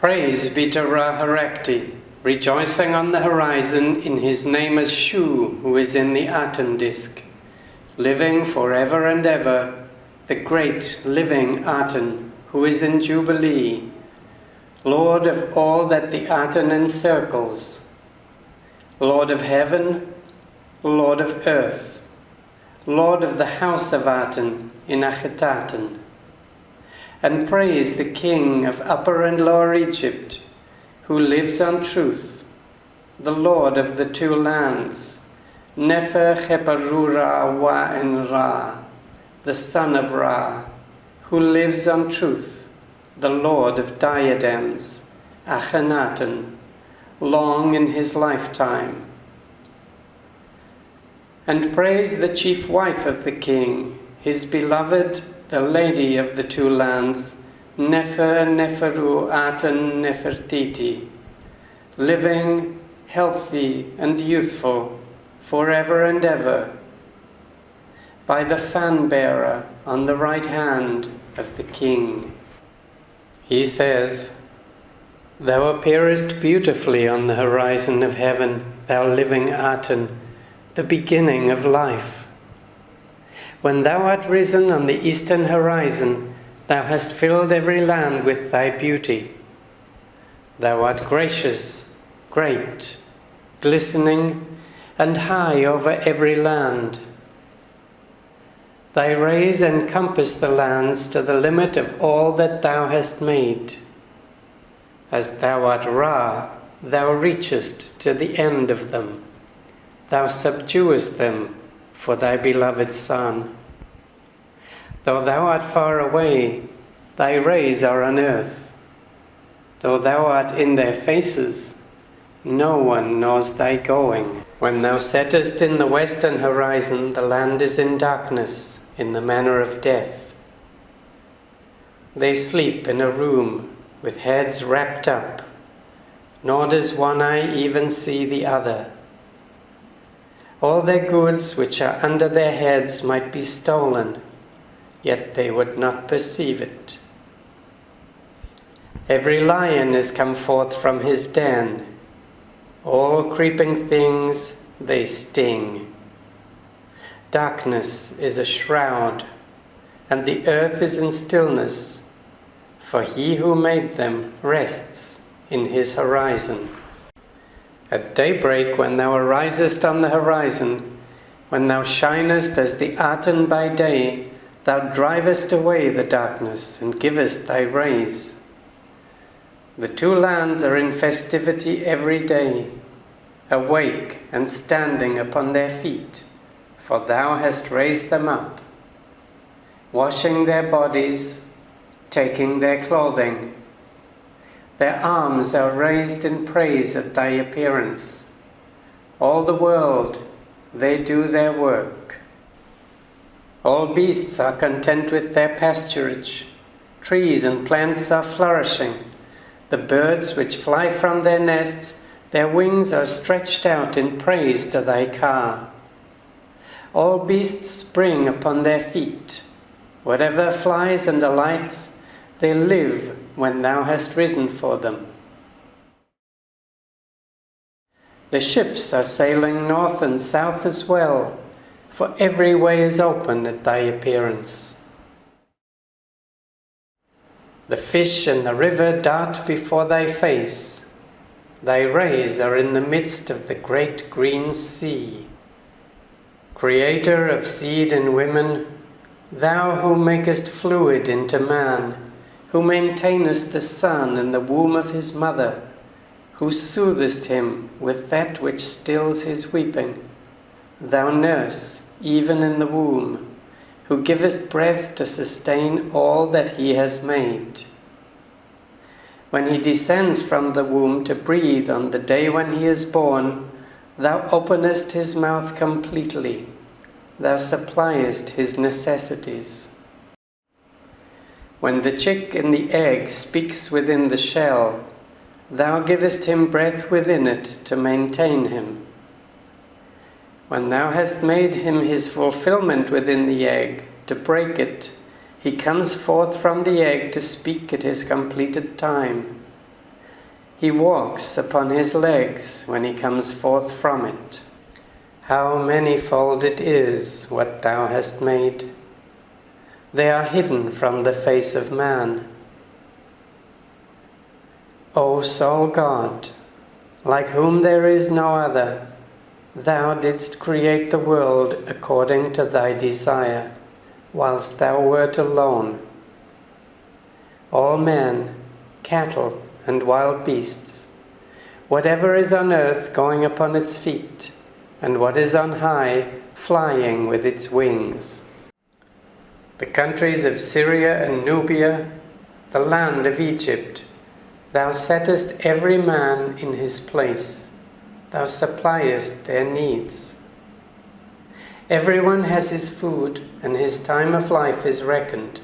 Praise be to Ra-Harakti, rejoicing on the horizon in his name as Shu, who is in the Aten disk, living forever and ever, the great living Aten, who is in Jubilee, Lord of all that the Aten encircles, Lord of heaven, Lord of earth, Lord of the house of Aten in Akhenaten. And praise the King of Upper and Lower Egypt, who lives on truth, the Lord of the two lands, Nefer Cheparura Wa en Ra, the son of Ra, who lives on truth, the Lord of diadems, Akhenaten, long in his lifetime. And praise the chief wife of the king, his beloved, the lady of the two lands, Nefer Neferu Aten Nefertiti, living, healthy, and youthful, forever and ever, by the fan-bearer on the right hand of the king. He says, "Thou appearest beautifully on the horizon of heaven, thou living Aten, the beginning of life. When thou art risen on the eastern horizon, thou hast filled every land with thy beauty. Thou art gracious, great, glistening, and high over every land. Thy rays encompass the lands to the limit of all that thou hast made. As thou art Ra, thou reachest to the end of them. Thou subduest them for thy beloved Son. Though thou art far away, thy rays are on earth. Though thou art in their faces, no one knows thy going. When thou settest in the western horizon, the land is in darkness, in the manner of death. They sleep in a room with heads wrapped up, nor does one eye even see the other. All their goods which are under their heads might be stolen, yet they would not perceive it. Every lion is come forth from his den. All creeping things they sting. Darkness is a shroud, and the earth is in stillness, for he who made them rests in his horizon. At daybreak, when thou arisest on the horizon, when thou shinest as the Aten by day, thou drivest away the darkness and givest thy rays. The two lands are in festivity every day, awake and standing upon their feet, for thou hast raised them up, washing their bodies, taking their clothing. Their arms are raised in praise at thy appearance. All the world, they do their work. All beasts are content with their pasturage. Trees and plants are flourishing. The birds which fly from their nests, their wings are stretched out in praise to thy car. All beasts spring upon their feet. Whatever flies and alights, they live when thou hast risen for them. The ships are sailing north and south as well, for every way is open at thy appearance. The fish in the river dart before thy face. Thy rays are in the midst of the great green sea. Creator of seed and women, thou who makest fluid into man, who maintainest the son in the womb of his mother, who soothest him with that which stills his weeping, thou nurse, even in the womb, who givest breath to sustain all that he has made. When he descends from the womb to breathe on the day when he is born, thou openest his mouth completely, thou suppliest his necessities. When the chick in the egg speaks within the shell, thou givest him breath within it to maintain him. When thou hast made him his fulfillment within the egg, to break it, he comes forth from the egg to speak at his completed time. He walks upon his legs when he comes forth from it. How manifold it is what thou hast made! They are hidden from the face of man. O sole God, like whom there is no other, thou didst create the world according to thy desire, whilst thou wert alone. All men, cattle, and wild beasts, whatever is on earth going upon its feet, and what is on high flying with its wings. The countries of Syria and Nubia, the land of Egypt, thou settest every man in his place. Thou suppliest their needs. Everyone has his food, and his time of life is reckoned.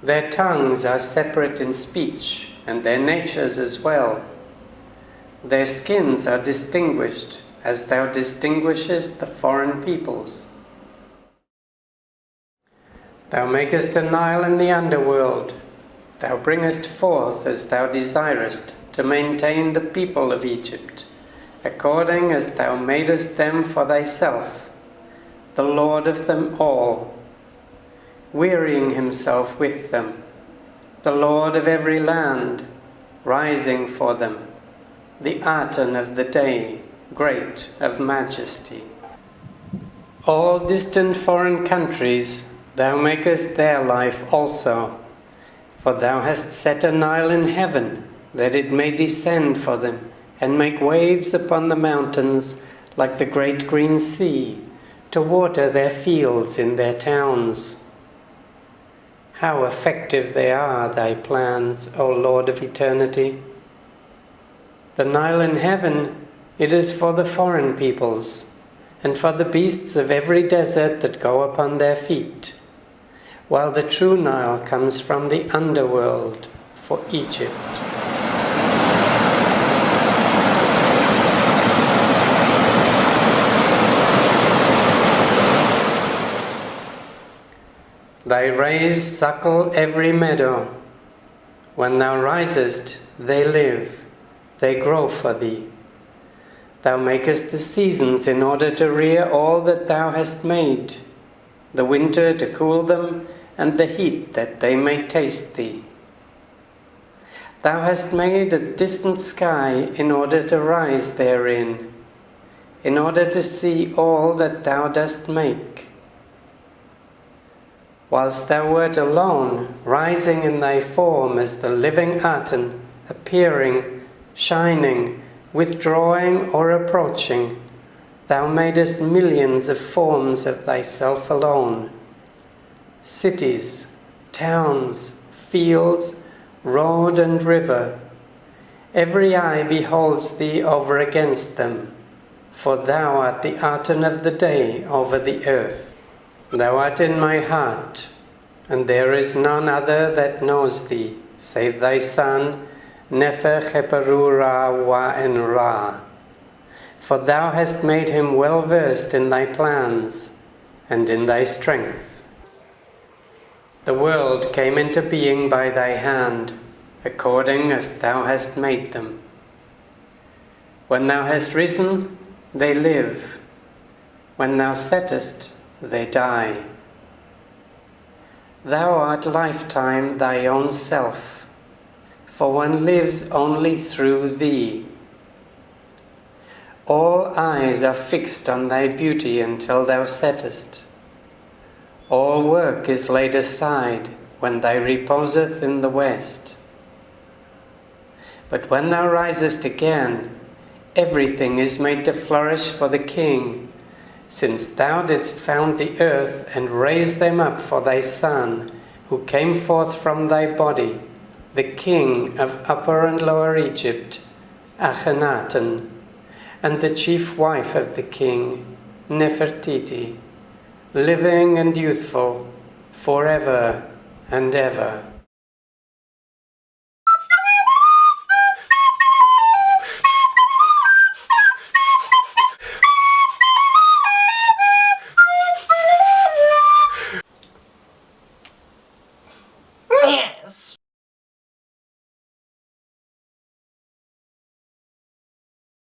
Their tongues are separate in speech, and their natures as well. Their skins are distinguished, as thou distinguishest the foreign peoples. Thou makest a Nile in the underworld. Thou bringest forth as thou desirest to maintain the people of Egypt, according as thou madest them for thyself, the Lord of them all, wearying himself with them, the Lord of every land, rising for them, the Aten of the day, great of majesty. All distant foreign countries thou makest their life also, for thou hast set a Nile in heaven, that it may descend for them, and make waves upon the mountains like the great green sea, to water their fields in their towns. How effective they are, thy plans, O Lord of eternity! The Nile in heaven, it is for the foreign peoples, and for the beasts of every desert that go upon their feet, while the true Nile comes from the underworld for Egypt. Thy rays suckle every meadow. When thou risest, they live, they grow for thee. Thou makest the seasons in order to rear all that thou hast made, the winter to cool them, and the heat that they may taste thee. Thou hast made a distant sky in order to rise therein, in order to see all that thou dost make. Whilst thou wert alone, rising in thy form as the living Aten, appearing, shining, withdrawing or approaching, thou madest millions of forms of thyself alone. Cities, towns, fields, road and river, every eye beholds thee over against them, for thou art the Aten of the day over the earth. Thou art in my heart, and there is none other that knows thee, save thy Son, Nefer Cheperu Ra Wa En Ra. For thou hast made him well versed in thy plans, and in thy strength. The world came into being by thy hand, according as thou hast made them. When thou hast risen, they live. When thou settest, they die. Thou art lifetime thy own self, for one lives only through thee. All eyes are fixed on thy beauty until thou settest. All work is laid aside when thou reposeth in the west. But when thou risest again, everything is made to flourish for the king, since thou didst found the earth and raise them up for thy Son, who came forth from thy body, the king of Upper and Lower Egypt, Akhenaten, and the chief wife of the king, Nefertiti, living and youthful, forever and ever.